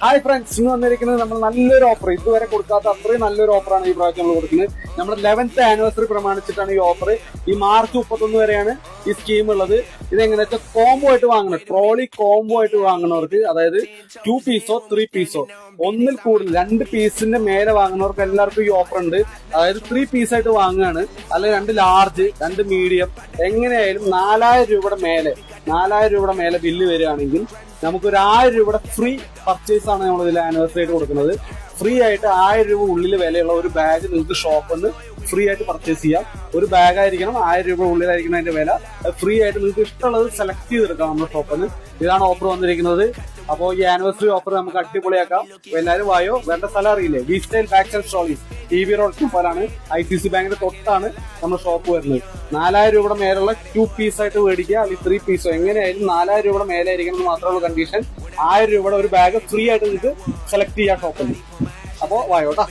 Hi friends, ഇന്ന് വന്നിരിക്കുന്നത് നമ്മൾ നല്ലൊരു ഓഫർ, ഇതുവരെ കൊടുക്കാത്ത അത്രയും നല്ലൊരു ഓഫറാണ് ഈ പ്രാവശ്യം നമ്മൾ കൊടുക്കുന്നത്. നമ്മുടെ 11th ആനിവേഴ്സറി പ്രമാണിച്ചിട്ടാണ് ഈ ഓഫർ. ഈ മാർച്ച് 31 വരെയാണ് ഈ സ്കീം ഉള്ളത്. ഇതെങ്ങനെയാ വെച്ചാൽ കോംബോ ആയിട്ട് വാങ്ങണം, ട്രോളി കോംബോ ആയിട്ട് വാങ്ങുന്നവർക്ക്, അതായത് 2 പീസോ 3 പീസോ ഒന്നിൽ കൂടുതൽ 2 പീസിന്റെ മേലെ വാങ്ങുന്നവർക്ക് എല്ലാവർക്കും ഈ ഓഫർ ഉണ്ട്. അതായത് 3 പീസായിട്ട് വാങ്ങുകയാണ്, അല്ലെങ്കിൽ 2 ലാർജ് 2 മീഡിയം, എങ്ങനെയായാലും 4000 രൂപയുടെ മേലെ ബില്ല് വരികയാണെങ്കിൽ നമുക്കൊരു 1000 രൂപയുടെ ഫ്രീ പർച്ചേസ് ആണ് നമ്മൾ ഇതിൽ ആനിവേഴ്സറി ആയിട്ട് കൊടുക്കുന്നത്. ഫ്രീ ആയിട്ട് 1000 രൂപ ഉള്ളിൽ വിലയുള്ള ഒരു ബാഗ് നിങ്ങൾക്ക് ഷോപ്പിൽ നിന്ന് ഫ്രീ ആയിട്ട് പർച്ചേസ് ചെയ്യാം. ഒരു ബാഗ് ആയിരിക്കണം, 1000 രൂപ ഉള്ളിലായിരിക്കണം അതിന്റെ വില. ഫ്രീ ആയിട്ട് നിങ്ങൾക്ക് ഇഷ്ടമുള്ളത് സെലക്ട് ചെയ്തെടുക്കാം നമ്മുടെ ഷോപ്പിൽ നിന്ന്. ഇതാണ് ഓഫർ വന്നിരിക്കുന്നത്. അപ്പോൾ ഈ ആനിവേഴ്സറി ഓഫർ നമുക്ക് അടിപൊളിയാക്കാം. എല്ലാവരും വായോ. വേണ്ട സ്ഥലം അറിയില്ലേ? V style bags and trolleys, TB road കുപ്പാലാണ്. ICC ബാങ്കിന്റെ തൊട്ടാണ് നമ്മുടെ ഷോപ്പ് വരുന്നത്. 4000 രൂപയുടെ മേലുള്ള 2 പീസായിട്ട് മേടിക്കുക, അല്ലെങ്കിൽ 3 പീസോ, എങ്ങനെയായാലും 4000 രൂപയുടെ മേലെ ആയിരിക്കണം എന്ന് മാത്രമുള്ള കണ്ടീഷൻ. 1000 രൂപയുടെ ഒരു ബാഗ് ഫ്രീ ആയിട്ട് നിങ്ങൾക്ക് സെലക്ട് ചെയ്യാം ഷോപ്പിൽ നിന്ന്. അപ്പോൾ വായോട്ടാ.